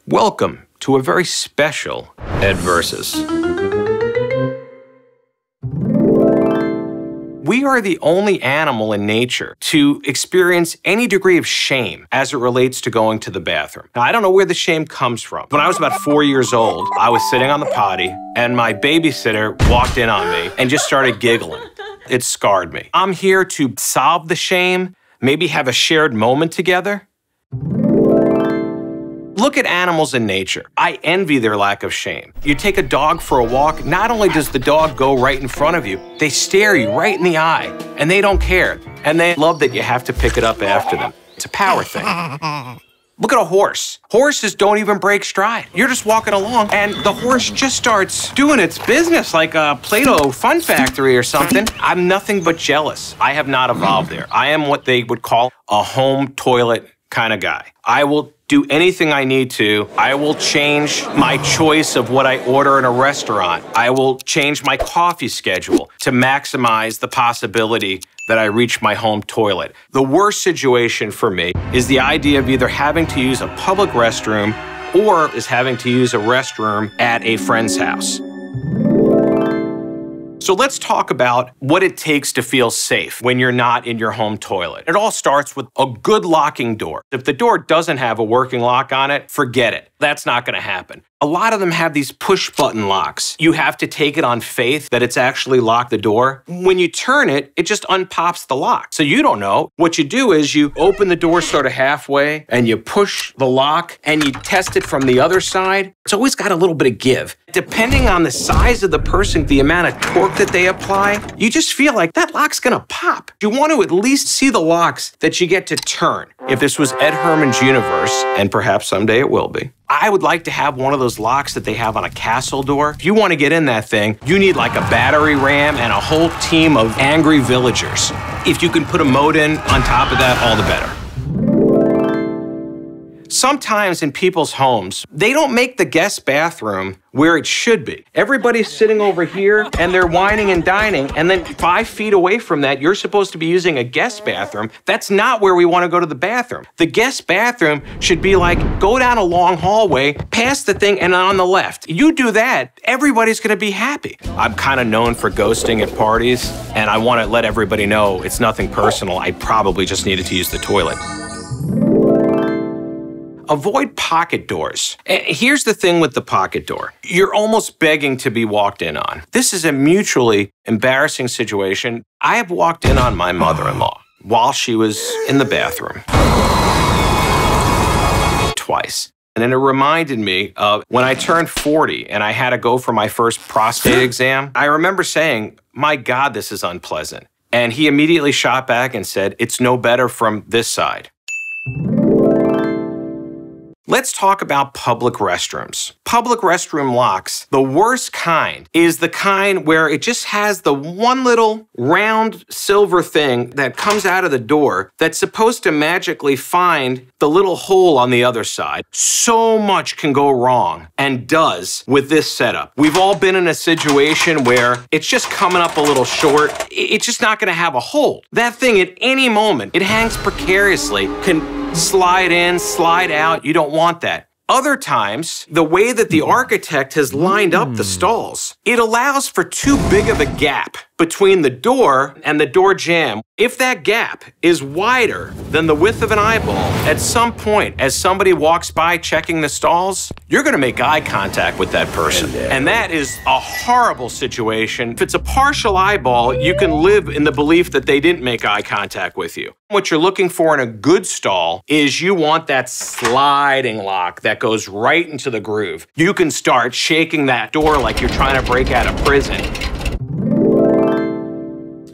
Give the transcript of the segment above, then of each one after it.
Welcome to a very special Ed Versus. We are the only animal in nature to experience any degree of shame as it relates to going to the bathroom. Now, I don't know where the shame comes from. When I was about 4 years old, I was sitting on the potty and my babysitter walked in on me and just started giggling. It scarred me. I'm here to solve the shame, maybe have a shared moment together. Look at animals in nature. I envy their lack of shame. You take a dog for a walk, not only does the dog go right in front of you, they stare you right in the eye, and they don't care. And they love that you have to pick it up after them. It's a power thing. Look at a horse. Horses don't even break stride. You're just walking along, and the horse just starts doing its business like a Play-Doh fun factory or something. I'm nothing but jealous. I have not evolved there. I am what they would call a home toilet kind of guy. I will do anything I need to. I will change my choice of what I order in a restaurant. I will change my coffee schedule to maximize the possibility that I reach my home toilet. The worst situation for me is the idea of either having to use a public restroom or is having to use a restroom at a friend's house. So let's talk about what it takes to feel safe when you're not in your home toilet. It all starts with a good locking door. If the door doesn't have a working lock on it, forget it. That's not going to happen. A lot of them have these push-button locks. You have to take it on faith that it's actually locked the door. When you turn it, it just unpops the lock. So you don't know. What you do is you open the door sort of halfway and you push the lock and you test it from the other side. It's always got a little bit of give. Depending on the size of the person, the amount of torque that they apply, you just feel like that lock's gonna pop. You want to at least see the locks that you get to turn. If this was Ed Herman's universe, and perhaps someday it will be, I would like to have one of those locks that they have on a castle door. If you want to get in that thing, you need like a battering ram and a whole team of angry villagers. If you can put a moat in on top of that, all the better. Sometimes in people's homes, they don't make the guest bathroom where it should be. Everybody's sitting over here and they're whining and dining, and then 5 feet away from that, you're supposed to be using a guest bathroom. That's not where we want to go to the bathroom. The guest bathroom should be like, go down a long hallway, past the thing, and on the left. You do that, everybody's gonna be happy. I'm kind of known for ghosting at parties, and I want to let everybody know it's nothing personal. I probably just needed to use the toilet. Avoid pocket doors. Here's the thing with the pocket door. You're almost begging to be walked in on. This is a mutually embarrassing situation. I have walked in on my mother-in-law while she was in the bathroom. Twice. And then it reminded me of when I turned 40 and I had to go for my first prostate exam. I remember saying, my God, this is unpleasant. And he immediately shot back and said, it's no better from this side. Let's talk about public restrooms. Public restroom locks, the worst kind is the kind where it just has the one little round silver thing that comes out of the door that's supposed to magically find the little hole on the other side. So much can go wrong, and does, with this setup. We've all been in a situation where it's just coming up a little short. It's just not gonna have a hole. That thing at any moment, it hangs precariously, can slide in, slide out. You don't want that. Other times, the way that the architect has lined up the stalls, it allows for too big of a gap between the door and the door jamb. If that gap is wider than the width of an eyeball, at some point, as somebody walks by checking the stalls, you're gonna make eye contact with that person. And that is a horrible situation. If it's a partial eyeball, you can live in the belief that they didn't make eye contact with you. What you're looking for in a good stall is you want that sliding lock that goes right into the groove. You can start shaking that door like you're trying to break out of prison.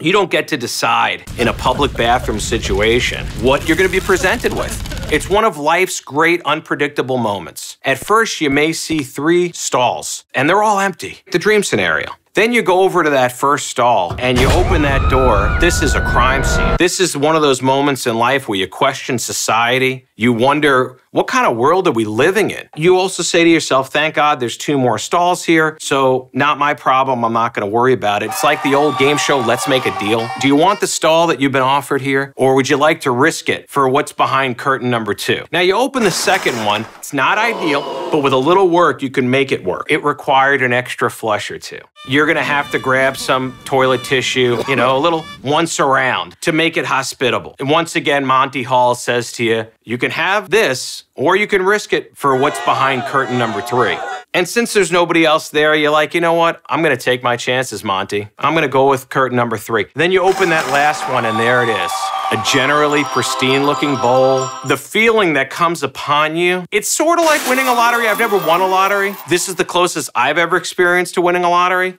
You don't get to decide in a public bathroom situation what you're going to be presented with. It's one of life's great unpredictable moments. At first, you may see 3 stalls, and they're all empty. The dream scenario. Then you go over to that first stall and you open that door. This is a crime scene. This is one of those moments in life where you question society. You wonder, what kind of world are we living in? You also say to yourself, thank God there's 2 more stalls here, so not my problem, I'm not gonna worry about it. It's like the old game show, Let's Make a Deal. Do you want the stall that you've been offered here, or would you like to risk it for what's behind curtain number 2? Now you open the second one, it's not ideal. But with a little work, you can make it work. It required an extra flush or two. You're gonna have to grab some toilet tissue, you know, a little once around to make it hospitable. And once again, Monty Hall says to you, you can have this, or you can risk it for what's behind curtain number 3. And since there's nobody else there, you're like, you know what? I'm gonna take my chances, Monty. I'm gonna go with curtain number 3. Then you open that last one and there it is. A generally pristine looking bowl. The feeling that comes upon you, it's sort of like winning a lottery. I've never won a lottery. This is the closest I've ever experienced to winning a lottery.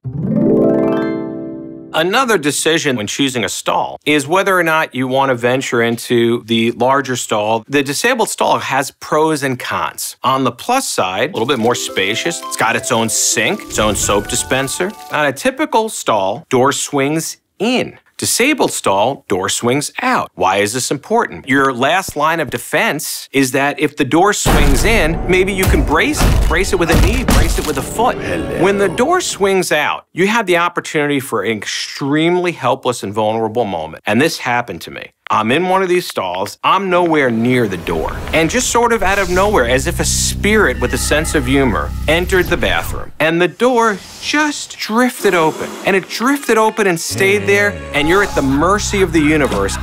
Another decision when choosing a stall is whether or not you want to venture into the larger stall. The disabled stall has pros and cons. On the plus side, a little bit more spacious. It's got its own sink, its own soap dispenser. On a typical stall, door swings in. Disabled stall, door swings out. Why is this important? Your last line of defense is that if the door swings in, maybe you can brace it with a knee, brace it with a foot. When the door swings out, you have the opportunity for an extremely helpless and vulnerable moment. And this happened to me. I'm in one of these stalls, I'm nowhere near the door. And just sort of out of nowhere, as if a spirit with a sense of humor entered the bathroom. And the door just drifted open. And it drifted open and stayed there, and you're at the mercy of the universe.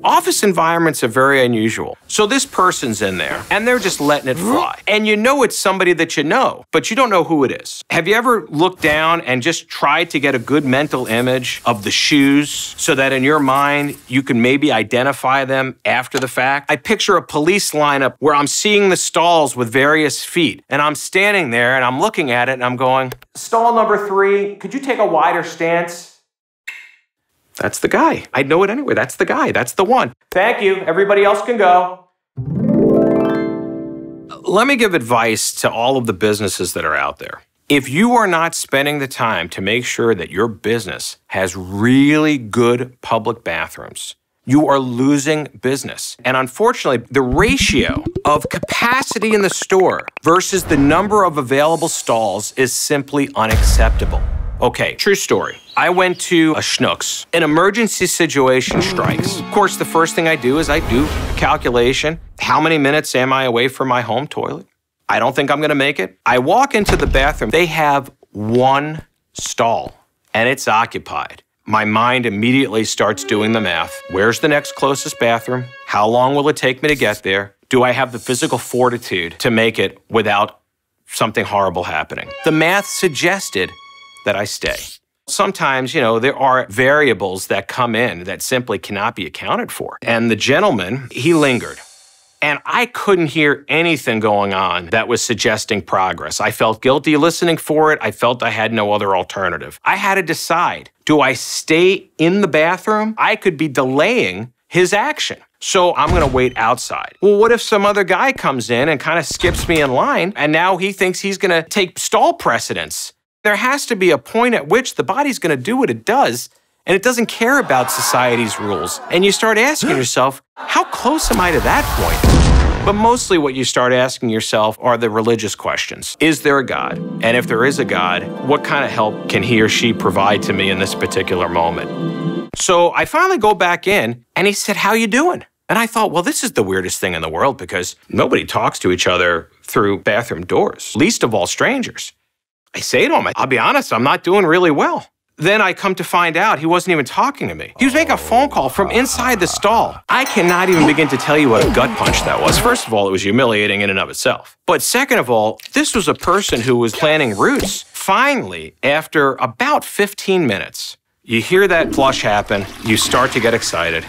Office environments are very unusual. So this person's in there, and they're just letting it fly. And you know it's somebody that you know, but you don't know who it is. Have you ever looked down and just tried to get a good mental image of the shoes so that in your mind you can maybe identify them after the fact? I picture a police lineup where I'm seeing the stalls with various feet, and I'm standing there and I'm looking at it and I'm going, stall number 3, could you take a wider stance? That's the guy. I'd know it anyway. That's the guy. That's the one. Thank you. Everybody else can go. Let me give advice to all of the businesses that are out there. If you are not spending the time to make sure that your business has really good public bathrooms, you are losing business. And unfortunately, the ratio of capacity in the store versus the number of available stalls is simply unacceptable. Okay, true story. I went to a Schnucks. An emergency situation strikes. Of course, the first thing I do is I do a calculation. How many minutes am I away from my home toilet? I don't think I'm gonna make it. I walk into the bathroom. They have one stall, and it's occupied. My mind immediately starts doing the math. Where's the next closest bathroom? How long will it take me to get there? Do I have the physical fortitude to make it without something horrible happening? The math suggested that I stay. Sometimes, you know, there are variables that come in that simply cannot be accounted for. And the gentleman, he lingered. And I couldn't hear anything going on that was suggesting progress. I felt guilty listening for it. I felt I had no other alternative. I had to decide, do I stay in the bathroom? I could be delaying his action. So I'm gonna wait outside. Well, what if some other guy comes in and kind of skips me in line, and now he thinks he's gonna take stall precedence? There has to be a point at which the body's gonna do what it does, and it doesn't care about society's rules. And you start asking yourself, how close am I to that point? But mostly what you start asking yourself are the religious questions. Is there a God? And if there is a God, what kind of help can he or she provide to me in this particular moment? So I finally go back in, and he said, how you doing? And I thought, well, this is the weirdest thing in the world because nobody talks to each other through bathroom doors, least of all strangers. I say to him, I'll be honest, I'm not doing really well. Then I come to find out he wasn't even talking to me. He was making a phone call from inside the stall. I cannot even begin to tell you what a gut punch that was. First of all, it was humiliating in and of itself. But second of all, this was a person who was planning routes. Finally, after about 15 minutes, you hear that flush happen, you start to get excited.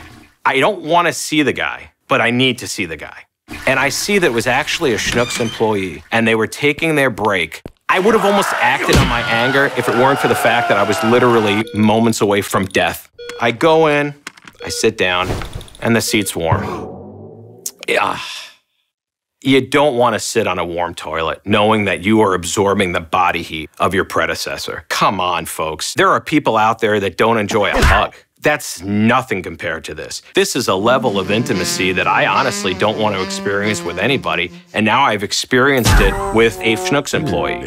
I don't want to see the guy, but I need to see the guy. And I see that it was actually a Schnucks employee, and they were taking their break. I would have almost acted on my anger if it weren't for the fact that I was literally moments away from death. I go in, I sit down, and the seat's warm. Yeah. You don't want to sit on a warm toilet knowing that you are absorbing the body heat of your predecessor. Come on, folks. There are people out there that don't enjoy a hug. That's nothing compared to this. This is a level of intimacy that I honestly don't want to experience with anybody, and now I've experienced it with a Schnucks employee.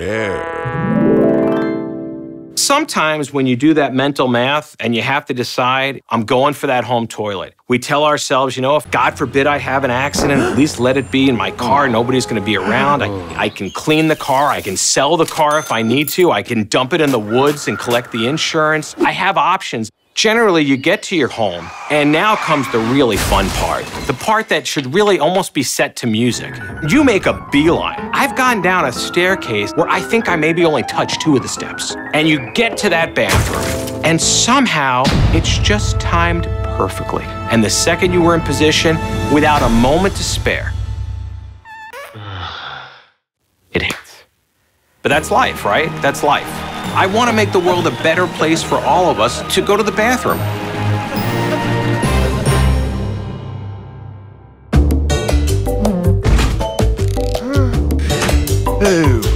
sometimes when you do that mental math and you have to decide, I'm going for that home toilet. We tell ourselves, you know, if God forbid I have an accident, at least let it be in my car. Nobody's going to be around. I can clean the car. I can sell the car if I need to. I can dump it in the woods and collect the insurance. I have options. Generally, you get to your home, and now comes the really fun part. The part that should really almost be set to music. You make a beeline. I've gone down a staircase where I think I maybe only touched 2 of the steps. And you get to that bathroom, and somehow it's just timed perfectly. And the second you were in position, without a moment to spare, it hits. But that's life, right? That's life. I want to make the world a better place for all of us to go to the bathroom. Ooh.